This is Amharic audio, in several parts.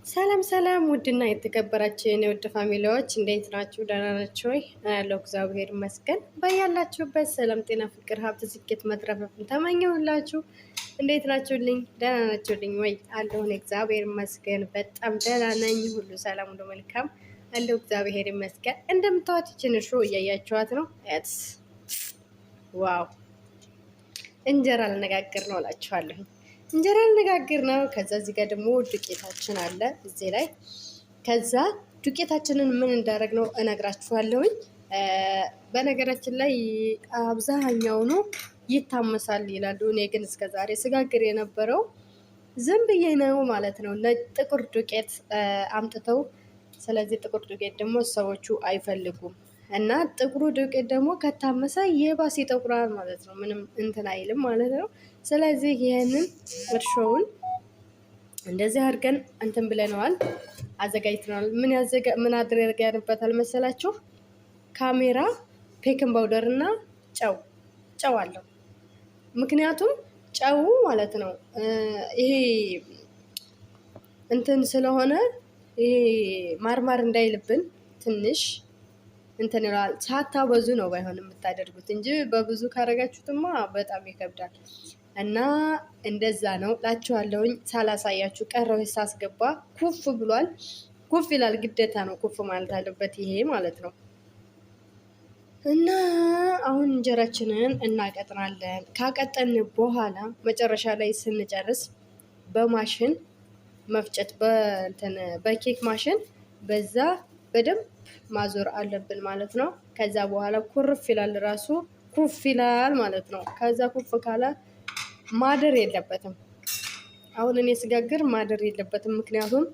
ሰላም ሰላም ውድና የተከበራችሁ የኔ ውድ ፋሚሊዎች እንዴት ናችሁ? ደህና ናችሁ ወይ? ያለው እግዚአብሔር ይመስገን። በያላችሁበት ሰላም፣ ጤና፣ ፍቅር፣ ሀብት፣ ስኬት መትረፍን ተመኘሁላችሁ። እንዴት ናችሁልኝ? ደህና ናችሁልኝ ወይ? አለሁን እግዚአብሔር ይመስገን በጣም ደህና ነኝ። ሁሉ ሰላም፣ ሁሉ መልካም አለው እግዚአብሔር ይመስገን። እንደምታዩት ይችን እርሾ እያያችኋት ነው። ዋው እንጀራ ልነጋግር ነው እላችኋለሁ። እንጀራ ልነጋግር ነው። ከዛ እዚህ ጋር ደግሞ ዱቄታችን አለ እዚህ ላይ። ከዛ ዱቄታችንን ምን እንዳደረግ ነው እነግራችኋለሁኝ። በነገራችን ላይ አብዛኛው ነው ይታመሳል ይላሉ። እኔ ግን እስከዛሬ ስጋግር የነበረው ዝም ብዬ ነው ማለት ነው። ጥቁር ዱቄት አምጥተው፣ ስለዚህ ጥቁር ዱቄት ደግሞ ሰዎቹ አይፈልጉም እና ጥቁሩ ዱቄት ደግሞ ከታመሰ የባስ ይጠቁራል ማለት ነው። ምንም እንትን አይልም ማለት ነው። ስለዚህ ይህንን እርሾውን እንደዚህ አድርገን እንትን ብለነዋል፣ አዘጋጅተናል። ምን አድርገንበታል መሰላችሁ? ካሜራ፣ ቤኪንግ ፓውደር እና ጨው አለው። ምክንያቱም ጨው ማለት ነው ይሄ እንትን ስለሆነ ይሄ ማርማር እንዳይልብን ትንሽ እንትን ይላል። ሳታበዙ ነው ባይሆን የምታደርጉት እንጂ በብዙ ካረጋችሁትማ በጣም ይከብዳል። እና እንደዛ ነው ላችኋለሁኝ። ሳላሳያችሁ ቀረው። ሳስገባ ኩፍ ብሏል። ኩፍ ይላል፣ ግዴታ ነው ኩፍ ማለት አለበት ይሄ ማለት ነው። እና አሁን እንጀራችንን እናቀጥናለን። ካቀጠን በኋላ መጨረሻ ላይ ስንጨርስ በማሽን መፍጨት፣ በኬክ ማሽን በዛ በደንብ ማዞር አለብን ማለት ነው። ከዛ በኋላ ኩርፍ ይላል፣ ራሱ ኩፍ ይላል ማለት ነው። ከዛ ኩፍ ካለ ማደር የለበትም። አሁን እኔ ስጋግር ማደር የለበትም፣ ምክንያቱም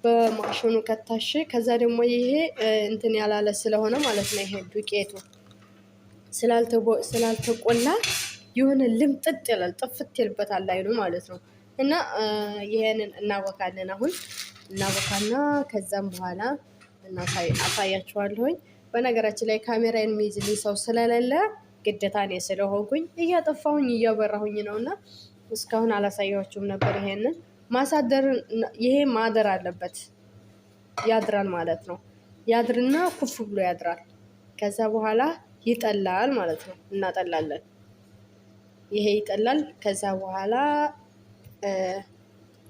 በማሽኑ ከታሽ። ከዛ ደግሞ ይሄ እንትን ያላለ ስለሆነ ማለት ነው። ይሄ ዱቄቱ ስላልተቆላ የሆነ ልምጥጥ ይላል፣ ጥፍት ይልበታል አይኑ ማለት ነው። እና ይሄንን እናወካለን። አሁን እናወካና ከዛም በኋላ አሳያችኋለሁኝ። በነገራችን ላይ ካሜራን የሚይዝልኝ ሰው ስለሌለ ግዴታ እኔ ስለሆንኩኝ እያጠፋሁኝ እያበራሁኝ ነው እና እስካሁን አላሳያችሁም ነበር። ይሄንን ማሳደር፣ ይሄ ማደር አለበት። ያድራል ማለት ነው። ያድርና ኩፍ ብሎ ያድራል። ከዛ በኋላ ይጠላል ማለት ነው። እናጠላለን። ይሄ ይጠላል። ከዛ በኋላ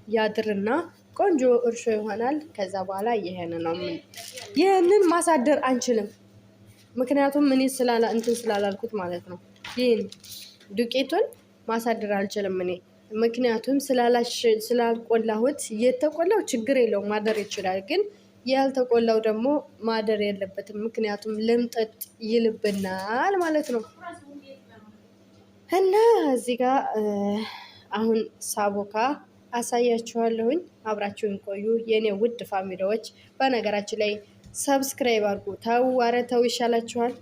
ያድርና ቆንጆ እርሾ ይሆናል። ከዛ በኋላ ይሄንን ማሳደር አንችልም፣ ምክንያቱም እኔ እንትን ስላላልኩት ማለት ነው። ይህን ዱቄቱን ማሳደር አልችልም እኔ፣ ምክንያቱም ስላልቆላሁት። የተቆላው ችግር የለውም ማደር ይችላል፣ ግን ያልተቆላው ደግሞ ማደር የለበትም፣ ምክንያቱም ልምጠጥ ይልብናል ማለት ነው። እና እዚህ ጋር አሁን ሳቦካ አሳያችኋለሁኝ። አብራችሁን ቆዩ የኔ ውድ ፋሚሊዎች። በነገራችን ላይ ሰብስክራይብ አድርጉ። ተው፣ ኧረ ተው ይሻላችኋል።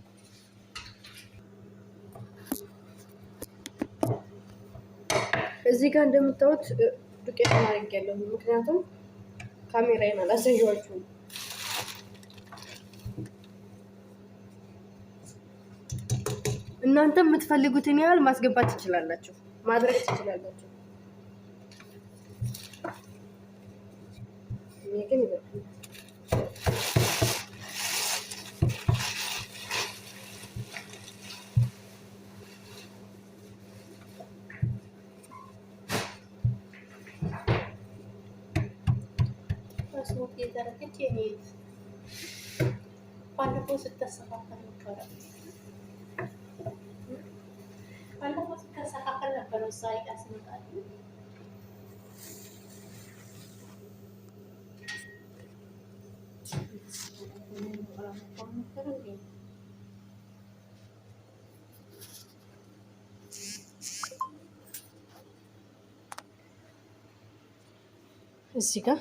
እዚህ ጋር እንደምታዩት ዱቄት አድርጌያለሁ፣ ምክንያቱም ካሜራዬን አላሳየኋችሁም። እናንተ የምትፈልጉትን ያህል ማስገባት ትችላላችሁ፣ ማድረግ ትችላላችሁ። ግን ይበቃል። ባለፈው ስተሰፋፈል ነበረ እዛ ያስመጣል። እዚህ ጋር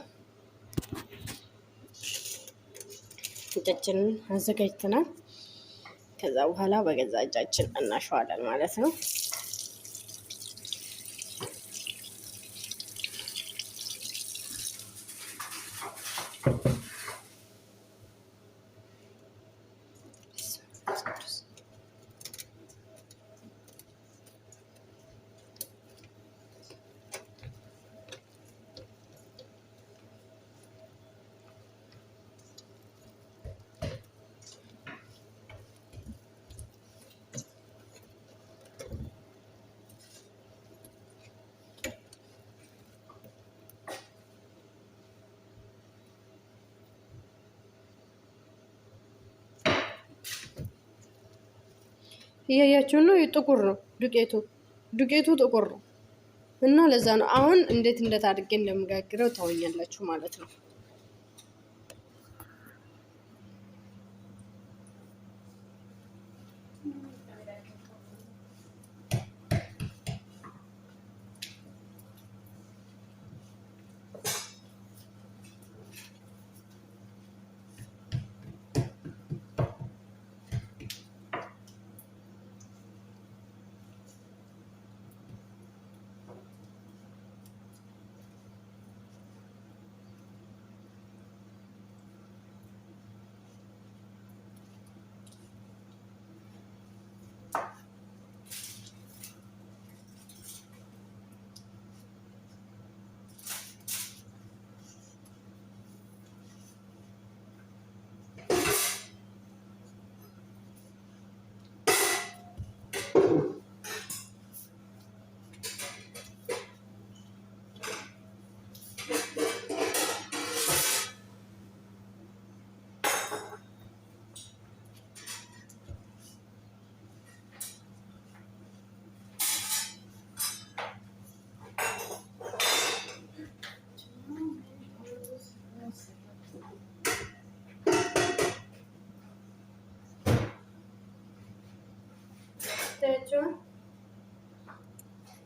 እጃችንን አዘጋጅተናል። ከዛ በኋላ በገዛ እጃችን እናሸዋለን ማለት ነው። እያያችሁ ነው። ጥቁር ነው ዱቄቱ ጥቁር ነው እና ለዛ ነው አሁን እንዴት አድርጌ እንደምጋግረው ታወኛላችሁ ማለት ነው።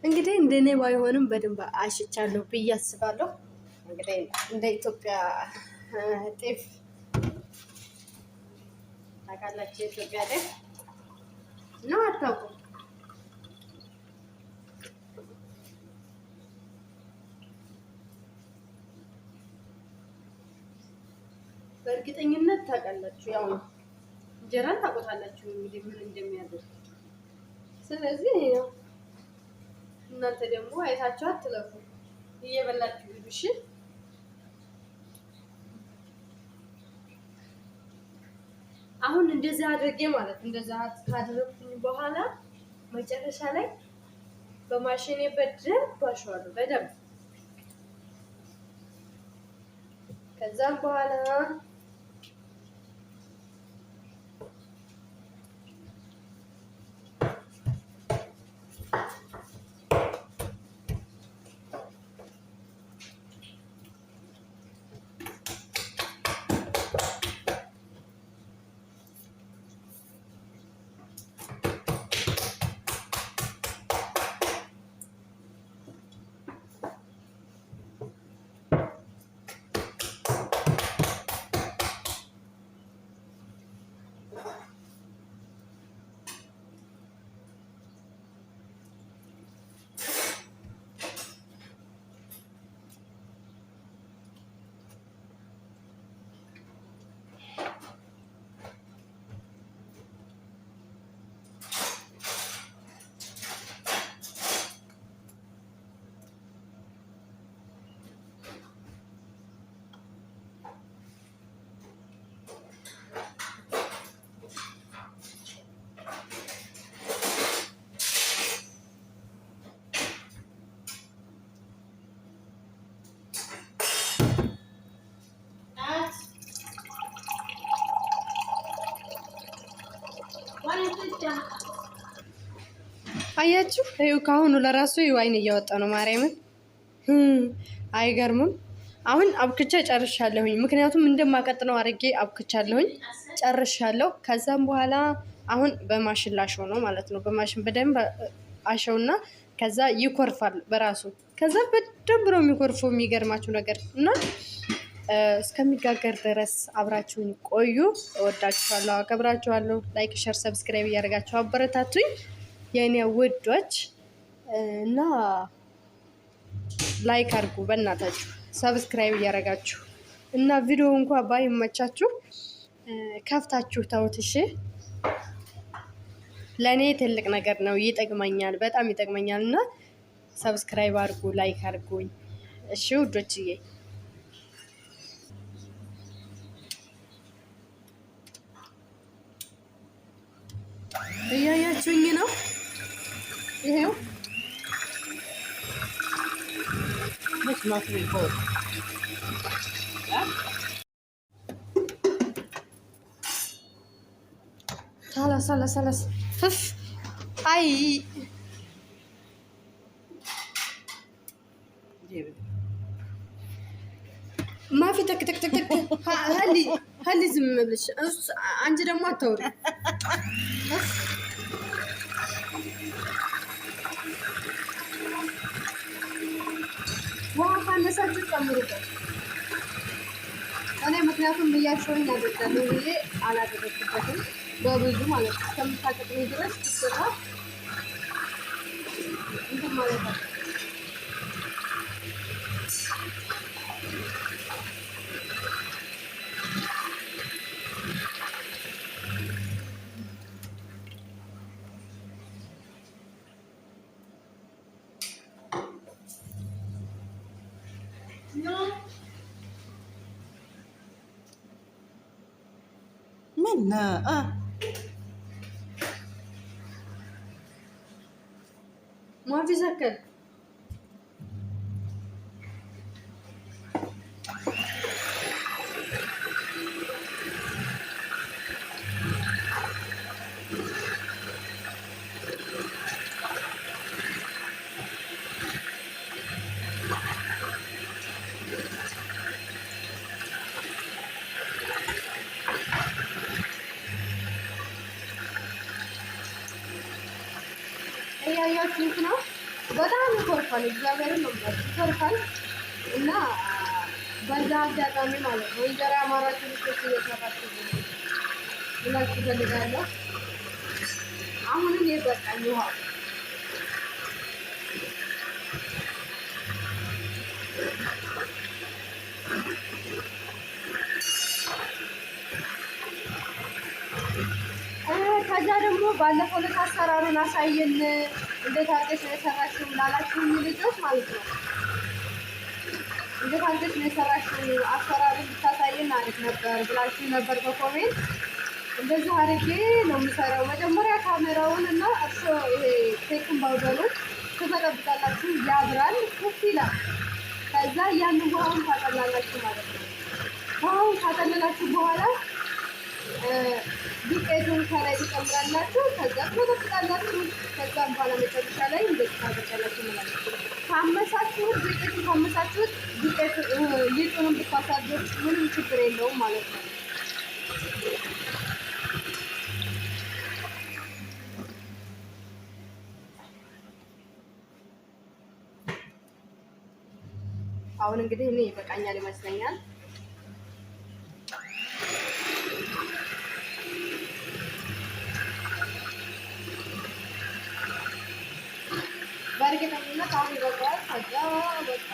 እንግዲህ እንደኔ ባይሆንም በደንብ አሽቻለሁ ብዬ አስባለሁ። እንግዲህ እንደ ኢትዮጵያ ጤፍ ታውቃላችሁ፣ የኢትዮጵያ ጤፍ ነው አታውቁም? በእርግጠኝነት ታውቃላችሁ። ያው እንጀራን ታውቁታላችሁ እንግዲህ ምን እንደሚያደርግ። ስለዚህ እናንተ ደግሞ አይታችሁ አትለፉ፣ እየበላችሁ ሂዱ። እሺ አሁን እንደዛ አድርጌ ማለት እንደዛ ካደረኩኝ በኋላ መጨረሻ ላይ በማሽኔ በደንብ አሸዋለሁ በደንብ። ከዛም በኋላ አያችሁ ይኸው ካሁኑ ለራሱ አይን እያወጣ ነው። ማርያምን አይገርምም? አሁን አብክቻ ጨርሻለሁኝ። ምክንያቱም እንደማቀጥነው አድርጌ አብክቻለሁኝ ጨርሻለሁ። ከዛም በኋላ አሁን በማሽን ላሸው ነው ማለት ነው። በማሽን በደንብ አሸውና ከዛ ይኮርፋል በራሱ። ከዛ በደንብ ነው የሚኮርፈው። የሚገርማችሁ ነገር እና እስከሚጋገር ድረስ አብራችሁን ቆዩ። እወዳችኋለሁ፣ አከብራችኋለሁ። ላይክ፣ ሸር፣ ሰብስክራይብ እያደረጋችሁ አበረታቱኝ የኔ ውዶች እና ላይክ አድርጉ በእናታችሁ፣ ሰብስክራይብ እያደረጋችሁ እና ቪዲዮ እንኳን ባይመቻችሁ ከፍታችሁ ተውት። እሺ ለእኔ ትልቅ ነገር ነው፣ ይጠቅመኛል፣ በጣም ይጠቅመኛል። እና ሰብስክራይብ አድርጉ፣ ላይክ አድርጉኝ። እሺ ውዶችዬ እያያችሁኝ ነው። ይሄው ሰላሳ ፍፍ አይ ማፊ ተክ ተክ ተክ ተክ ሀሊ ዝም ብለሽ አንቺ ደግሞ አታውሪ። ውሃ ካነሳችሁ ጨምሩበት። እኔ ምክንያቱም እያሸሁኝ አደርጋለሁ ብዬ አላደረግኩበትም በብዙ ማለት ነው። እስከምታቀጥኝ ድረስ ትስራ እንትን ማለት ነው። منا ما في زكل. እያያችሁት ነው። በጣም ይኮርፋል። እግዚአብሔርን ነው ይኮርፋል። እና በዛ አጋጣሚ ማለት ነው እንጀራ አማራችሁ ልጆች እየሰራችሁ ብላችሁ ፈልጋለሁ። አሁንም የበቃኝ ውሃ ከዛ ደግሞ ባለፈው ዕለት አሰራሩን አሳየን እንዴት አድርገሽ ነው የሰራሽው ላላችሁኝ ልጆች ማለት ነው። እንዴት አድርገሽ ነው የሰራሽው አሰራሩን ብታሳየን አሪፍ ነበር ብላችሁ ነበር በኮሜንት። እንደዚህ አድርጌ ነው የምሰራው። መጀመሪያ ካሜራውን እና እርሾ ይሄ ኬክን ባውደሩን ትበጠብጣላችሁ፣ ያብራል፣ ኩፍ ይላል። ከዛ ያን ውሃውን ታጠላላችሁ ማለት ነው። ውሃውን ካጠለላችሁ በኋላ ዱቄቱን ከላይ ትጨምራላችሁ። ከዛ ትበጠብጣላችሁ። ከዛም በኋላ መጨረሻ ላይ እንደዚህ ታደርጋላችሁ ማለት ነው። ካመሳችሁት ዱቄቱን ካመሳችሁት ዱቄት ሊጡንም ብታሳድሩት ምንም ችግር የለውም ማለት ነው። አሁን እንግዲህ እኔ ይበቃኛል ይመስለኛል። በእርግጠኝነት አሁን ይበቃዋል። ከዛ በቃ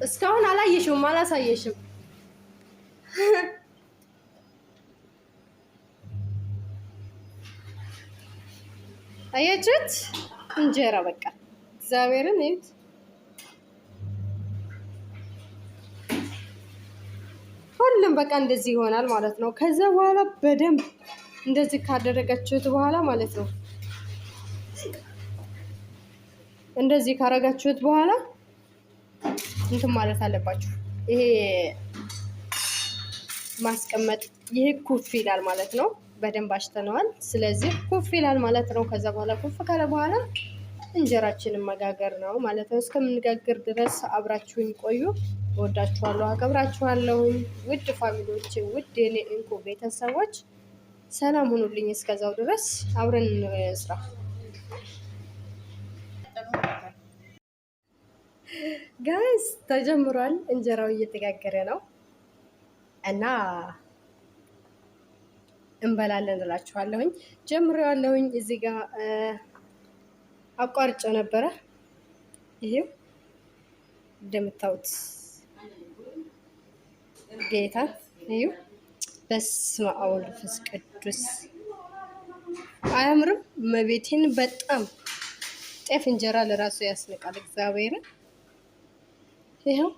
እስካሁን አላየሽውም፣ አላሳየሽም። አያችሁት? እንጀራ በቃ እግዚአብሔርን እዩት። ሁሉም በቃ እንደዚህ ይሆናል ማለት ነው። ከዛ በኋላ በደንብ እንደዚህ ካደረጋችሁት በኋላ ማለት ነው እንደዚህ ካረጋችሁት በኋላ እንትን ማለት አለባችሁ። ይሄ ማስቀመጥ ይሄ ኩፍ ይላል ማለት ነው። በደንብ አሽተነዋል። ስለዚህ ኩፍ ይላል ማለት ነው። ከዛ በኋላ ኩፍ ካለ በኋላ እንጀራችንን መጋገር ነው ማለት ነው። እስከምንጋግር ድረስ አብራችሁኝ ቆዩ። እወዳችኋለሁ፣ አከብራችኋለሁ። ውድ ፋሚሊዎች፣ ውድ የኔ እንቁ ቤተሰቦች ሰላም ሁኑልኝ። እስከዛው ድረስ አብረን እንስራ። ጋይስ ተጀምሯል። እንጀራው እየተጋገረ ነው እና እንበላለን እላችኋለሁኝ። ጀምሬዋለሁኝ። እዚህ ጋር አቋርጬ ነበረ። ይሄው እንደምታዩት ጌታ እዩ። በስመ አብ ወወልድ ወመንፈስ ቅዱስ አያምርም? እመቤቴን በጣም ጤፍ እንጀራ ለራሱ ያስንቃል። እግዚአብሔርን ይኸው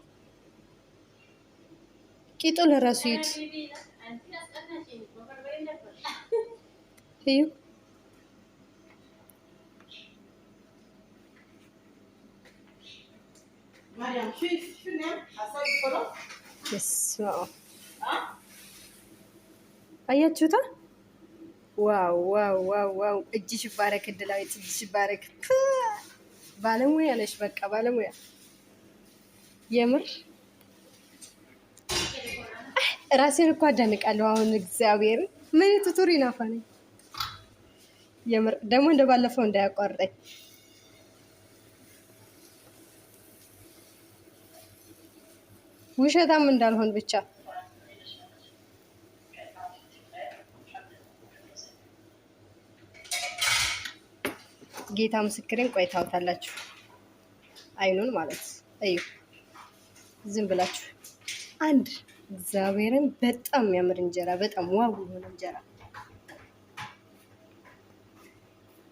ቂጡ ለራሱ ይዩት እዩ። አያችሁታ? ዋው ዋው ዋው ዋው! እጅሽ ይባረክ እድላዊት፣ እጅሽ ይባረክ። ባለሙያ ነሽ፣ በቃ ባለሙያ የምር። ራሴን እኮ አዳንቃለሁ አሁን እግዚአብሔር ምን ቱቱሪ ናፋነኝ። የምር ደግሞ እንደባለፈው እንዳያቋርጠኝ። ውሸታም እንዳልሆን ብቻ ጌታ ምስክሬን። ቆይ ታውታላችሁ አይኑን ማለት እዩ። ዝም ብላችሁ አንድ እግዚአብሔርን በጣም የሚያምር እንጀራ፣ በጣም ዋው የሆነ እንጀራ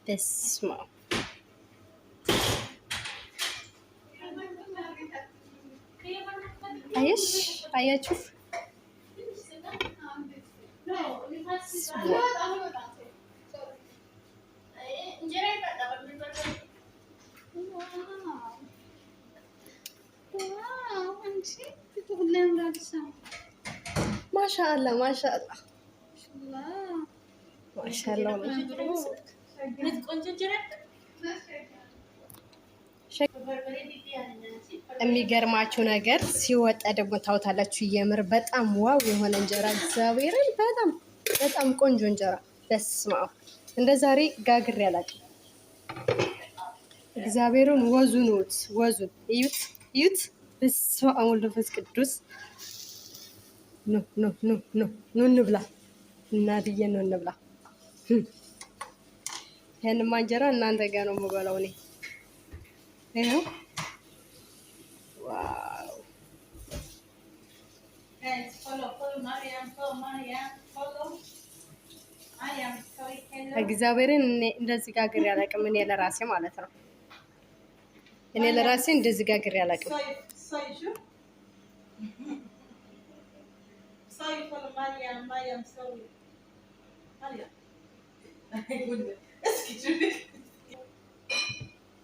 በስመ አብ። አየሽ አያችሁ? ማሻአላ ማሻአላ ማሻአላ። የሚገርማችሁ ነገር ሲወጣ ደግሞ ታውታላችሁ። የምር በጣም ዋው የሆነ እንጀራ እግዚአብሔርን በጣም በጣም ቆንጆ እንጀራ። በስመ አብ እንደ ዛሬ ጋግሬ አላውቅም። እግዚአብሔርን ወዙን እዩት፣ ወዙን እዩት፣ እዩት። በስመ አብ ወወልድ ወመንፈስ ቅዱስ። ኑ ኑ ኑ ኑ ኑ እንብላ፣ እናትዬ ነው እንብላ። ይሄንማ እንጀራ እናንተ ጋር ነው የምበላው እኔ። ይኸው ዋው! እግዚአብሔርን እንደዚህ ጋግሬ አላውቅም። እኔ ለራሴ ማለት ነው። እኔ ለራሴ እንደዚህ ጋግሬ አላውቅም።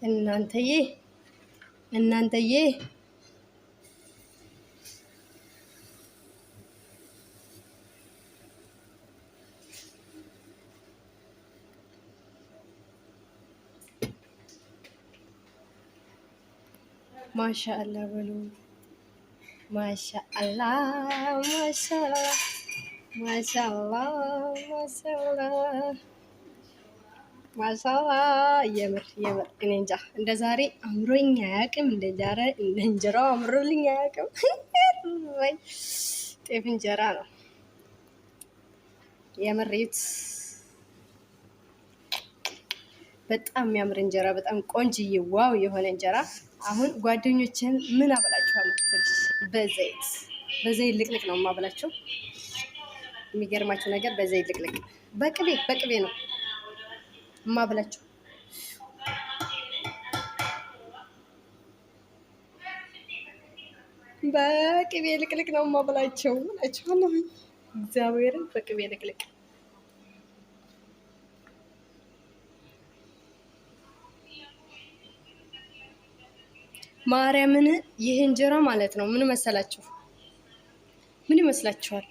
እናንተዬ እናንተዬ ማሻአላ በሉ። ማሻአላ ማሻአላ ማሻአላ ማሻአላ ማሻአላ። የምር የምር እኔ እንጃ እንደ ዛሬ አምሮኝ አያውቅም። እንደ እንጀራው አምሮልኝ አያውቅም። ወይ ጤፍ እንጀራ ነው የምሬት። በጣም የሚያምር እንጀራ፣ በጣም ቆንጅዬ ዋው የሆነ እንጀራ። አሁን ጓደኞችን ምን አበላችኋለሁ መሰለሽ? በዘይት ልቅልቅ ነው የማበላቸው። የሚገርማቸው ነገር በዘይት ልቅልቅ በቅቤ ነው የማበላቸው። በቅቤ ልቅልቅ ነው የማበላቸው እላችኋለሁ። እግዚአብሔርን በቅቤ ልቅልቅ። ማርያምን ይህ እንጀራ ማለት ነው ምን መሰላችሁ? ምን ይመስላችኋል?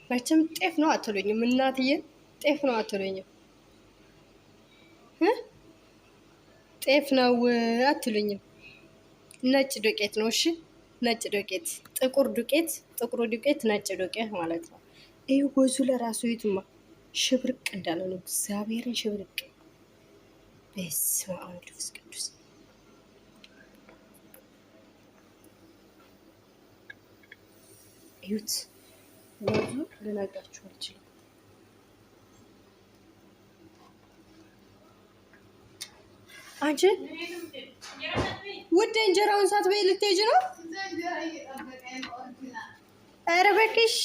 መቼም ጤፍ ነው አትሉኝም? እናትዬን ጤፍ ነው አትሉኝም? ጤፍ ነው አትሉኝም? ነጭ ዱቄት ነው። እሺ ነጭ ዱቄት፣ ጥቁሩ ዱቄት ነጭ ዱቄት ማለት ነው። ይሄ ወዙ ለራሱ ይቱማ ሽብርቅ እንዳለ ነው። እግዚአብሔርን ሽብርቅ። በስመ አብ ወወልድ ወመንፈስ ቅዱስ። እዩት፣ ወዙ ልነግራችሁ አልችልም። አንቺ ውድ እንጀራውን ሳትበይ ልትሄጂ ነው? ኧረ እባክሽ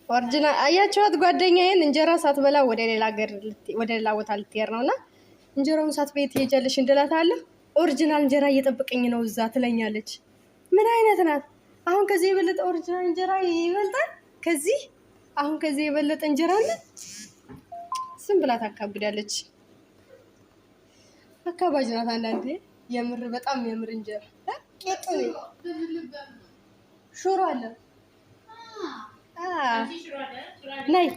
ኦሪጂናል አያቸዋት። ጓደኛዬን እንጀራ ሳትበላ ወደ ሌላ ሀገር ወደ ሌላ ቦታ ልትሄድ ነው እና እንጀራውን ሳትበይ ትሄጃለሽ እንድላታለሁ። ኦሪጂናል እንጀራ እየጠበቀኝ ነው እዛ ትለኛለች። ምን አይነት ናት? አሁን ከዚህ የበለጠ ኦሪጂናል እንጀራ ይበልጣል? ከዚህ አሁን ከዚህ የበለጠ እንጀራ አለ? ስም ብላ ታካብዳለች። አካባጅ ናት። አንዳንዴ የምር በጣም የምር እንጀራ ቄጡ ሽሮ አለ። ነይ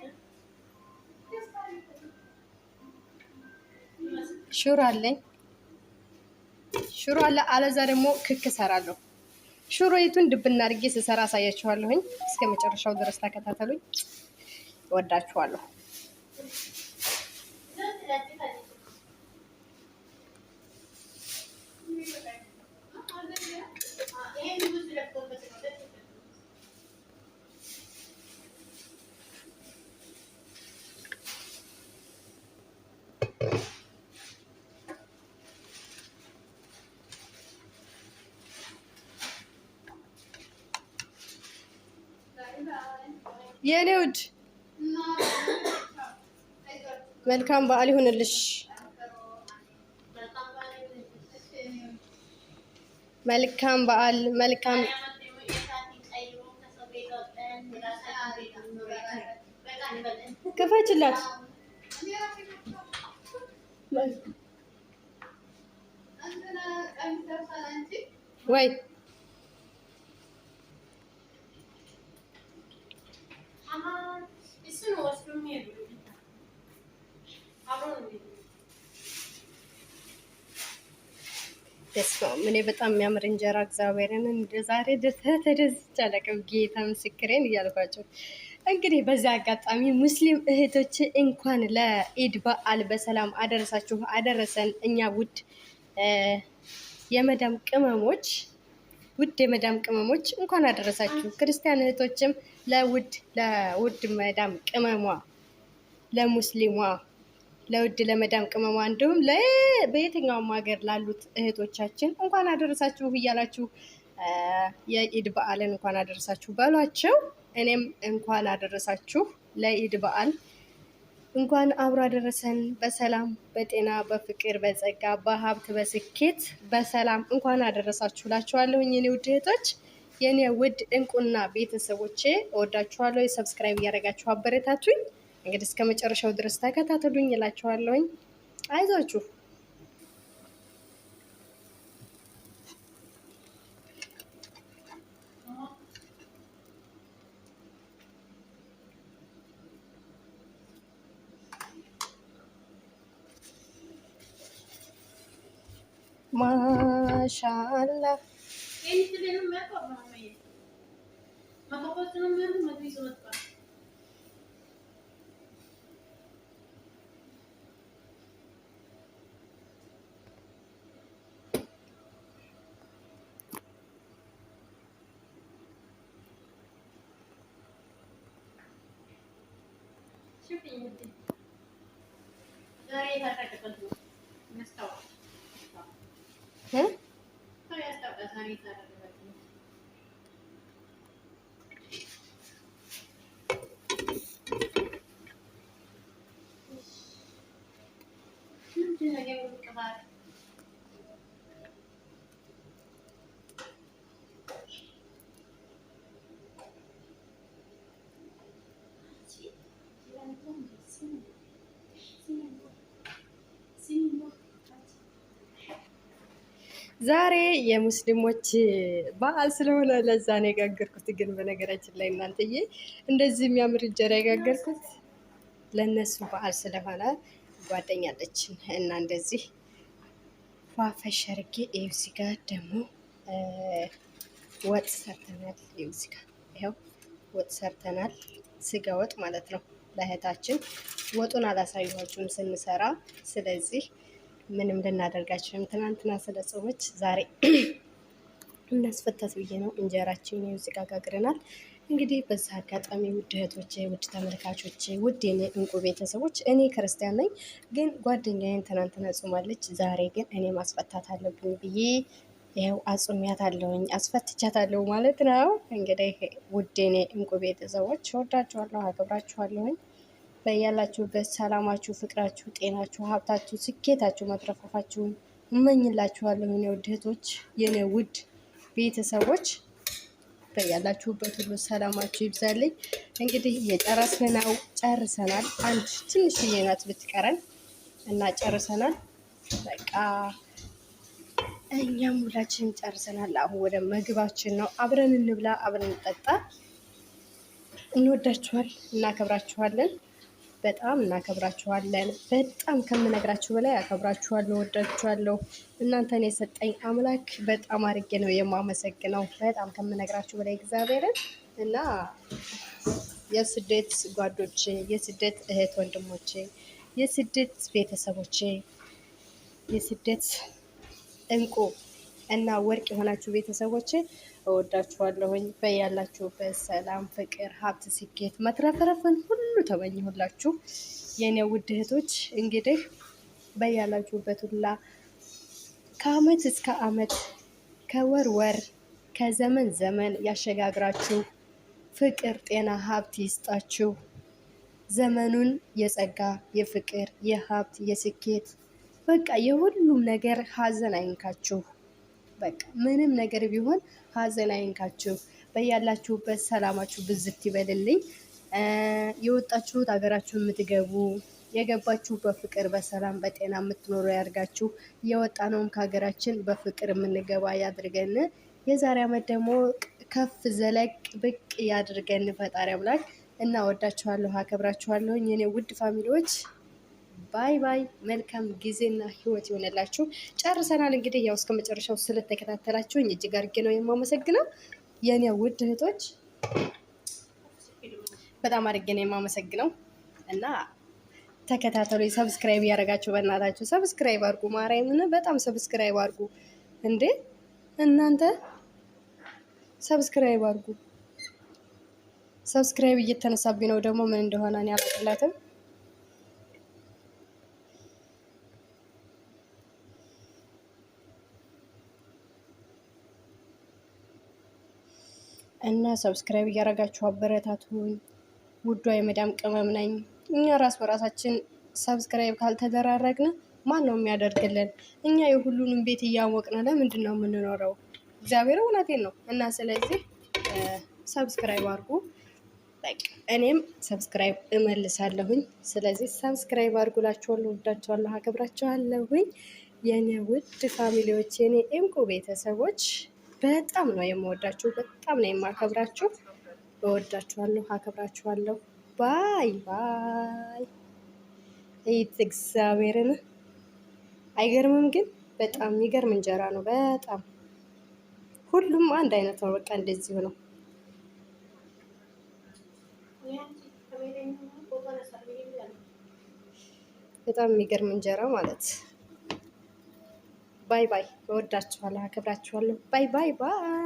ሽሮ አለኝ። ሽሮ አለ። አለዛ ደግሞ ክክ እሰራለሁ። ሽሮይቱን ድብና አድርጌ ስሰራ አሳያችኋለሁኝ። እስከ መጨረሻው ድረስ ተከታተሉኝ። እወዳችኋለሁ። የኔ ውድ መልካም በዓል ይሁንልሽ። መልካም በዓል። መልካም ክፈችላት ወይ እኔ በጣም የሚያምር እንጀራ እግዚአብሔርን እንደ ዛሬ ተደስቼ አላውቅም። ጌታ ምስክሬን እያልኳቸው እንግዲህ በዚህ አጋጣሚ ሙስሊም እህቶች እንኳን ለኢድ በዓል በሰላም አደረሳችሁ አደረሰን። እኛ ውድ የመዳም ቅመሞች እንኳን አደረሳችሁ። ክርስቲያን እህቶችም ለውድ መዳም ቅመሟ ለሙስሊሟ ለውድ ለመዳም ቅመሟ እንዲሁም በየትኛውም ሀገር ላሉት እህቶቻችን እንኳን አደረሳችሁ እያላችሁ የኢድ በዓልን እንኳን አደረሳችሁ በሏቸው። እኔም እንኳን አደረሳችሁ ለኢድ በዓል። እንኳን አብሮ አደረሰን። በሰላም በጤና በፍቅር በጸጋ በሀብት በስኬት በሰላም እንኳን አደረሳችሁ እላችኋለሁኝ። የኔ ውድ እህቶች የኔ ውድ እንቁና ቤተሰቦቼ እወዳችኋለሁ። ሰብስክራይብ እያደረጋችሁ አበረታቱኝ። እንግዲህ እስከ መጨረሻው ድረስ ተከታተሉኝ እላችኋለሁኝ። አይዟችሁ። ማሻአላህ ዛሬ የሙስሊሞች በዓል ስለሆነ ለዛ ነው የጋገርኩት። ግን በነገራችን ላይ እናንተዬ እንደዚህ የሚያምር እንጀራ የጋገርኩት ለነሱ በዓል ስለሆነ ጓደኛለችን እና እንደዚህ ፏፈሽ አድርጌ እዚህ ጋር ደግሞ ወጥ ሰርተናል። እዚህ ጋር ይኸው ወጥ ሰርተናል፣ ስጋ ወጥ ማለት ነው። ለእህታችን ወጡን አላሳየኋችሁም ስንሰራ። ስለዚህ ምንም ልናደርጋችሁም ትናንትና ስለጾመች ዛሬ እናስፈታት ብዬ ነው። እንጀራችን እዚህ ጋር ጋግረናል። እንግዲህ በዛ አጋጣሚ ውድ እህቶቼ፣ ውድ ተመልካቾቼ፣ ውድ የኔ እንቁ ቤተሰቦች፣ እኔ ክርስቲያን ነኝ፣ ግን ጓደኛዬን ትናንትና ጾማለች። ዛሬ ግን እኔ ማስፈታት አለብኝ ብዬ ይኸው አጽሚያታለሁኝ፣ አስፈትቻታለሁ ማለት ነው። እንግዲህ ውድ የኔ እንቁ ቤተሰቦች ወዳችኋለሁ፣ አከብራችኋለሁኝ። በያላችሁበት ሰላማችሁ፣ ፍቅራችሁ፣ ጤናችሁ፣ ሀብታችሁ፣ ስኬታችሁ፣ መትረፈፋችሁን እመኝላችኋለሁ የኔ ውድ እህቶች፣ የኔ ውድ ቤተሰቦች በያላችሁበት ሁሉ ሰላማችሁ ይብዛልኝ። እንግዲህ እየጨረስን ነው፣ ጨርሰናል። አንድ ትንሽዬ ናት ብትቀረን እና ጨርሰናል። በቃ እኛም ሁላችንም ጨርሰናል። አሁን ወደ ምግባችን ነው። አብረን እንብላ፣ አብረን እንጠጣ። እንወዳችኋል፣ እናከብራችኋለን። በጣም እናከብራችኋለን። በጣም ከምነግራችሁ በላይ አከብራችኋለሁ፣ ወዳችኋለሁ። እናንተን የሰጠኝ አምላክ በጣም አድርጌ ነው የማመሰግነው። በጣም ከምነግራችሁ በላይ እግዚአብሔርን እና የስደት ጓዶቼ፣ የስደት እህት ወንድሞቼ፣ የስደት ቤተሰቦቼ፣ የስደት እንቁ እና ወርቅ የሆናችሁ ቤተሰቦቼ እወዳችኋለሁኝ። በያላችሁበት ሰላም፣ ፍቅር፣ ሀብት፣ ስኬት፣ መትረፍረፍን ሁሉ ተመኘሁላችሁ የኔ ውድ እህቶች። እንግዲህ በያላችሁበት ሁላ ከአመት እስከ አመት፣ ከወር ወር፣ ከዘመን ዘመን ያሸጋግራችሁ። ፍቅር፣ ጤና፣ ሀብት ይስጣችሁ። ዘመኑን የጸጋ፣ የፍቅር፣ የሀብት፣ የስኬት በቃ የሁሉም ነገር ሀዘን አይንካችሁ። በቃ ምንም ነገር ቢሆን ሀዘን አይንካችሁ። በያላችሁበት ሰላማችሁ ብዝት ይበልልኝ። የወጣችሁት ሀገራችሁ የምትገቡ የገባችሁ በፍቅር በሰላም በጤና የምትኖሩ ያድርጋችሁ። የወጣነውም ከሀገራችን በፍቅር የምንገባ ያድርገን። የዛሬ ዓመት ደግሞ ከፍ ዘለቅ ብቅ ያድርገን ፈጣሪ አምላክ። እና ወዳችኋለሁ፣ አከብራችኋለሁ የኔ ውድ ፋሚሊዎች። ባይ ባይ። መልካም ጊዜና ህይወት ይሆንላችሁ። ጨርሰናል። እንግዲህ ያው እስከ መጨረሻው ስለተከታተላችሁኝ እጅግ አድርጌ ነው የማመሰግነው የኔ ውድ እህቶች። በጣም አድርጌ ነው የማመሰግነው እና ተከታተሉ። ሰብስክራይብ ያደረጋችሁ በእናታችሁ ሰብስክራይብ አድርጉ። ማርያምን በጣም ሰብስክራይብ አድርጉ እንዴ እናንተ ሰብስክራይብ አድርጉ። ሰብስክራይብ እየተነሳብኝ ነው ደግሞ ምን እንደሆነ እኔ አላውቅላትም። እና ሰብስክራይብ እያደረጋችሁ አበረታቱኝ። ውዷ የመዳም ቅመም ነኝ። እኛ ራስ በራሳችን ሰብስክራይብ ካልተደራረግን ማን ነው የሚያደርግልን? እኛ የሁሉንም ቤት እያወቅን ለምንድን ነው የምንኖረው? እግዚአብሔር እውነቴን ነው። እና ስለዚህ ሰብስክራይብ አድርጉ። እኔም ሰብስክራይብ እመልሳለሁኝ። ስለዚህ ሰብስክራይብ አድርጉላችኋለሁ። ወዳችኋለሁ፣ አከብራችኋለሁኝ የኔ ውድ ፋሚሊዎች፣ የኔ እንቁ ቤተሰቦች በጣም ነው የምወዳችሁ፣ በጣም ነው የማከብራችሁ። እወዳችኋለሁ፣ አከብራችኋለሁ። ባይ ባይ። እግዚአብሔርን አይገርምም? ግን በጣም የሚገርም እንጀራ ነው። በጣም ሁሉም አንድ አይነት ነው። በቃ እንደዚሁ ነው። በጣም የሚገርም እንጀራ ማለት። ባይ ባይ። እወዳችኋለሁ፣ አከብራችኋለሁ። ባይ ባይ ባይ።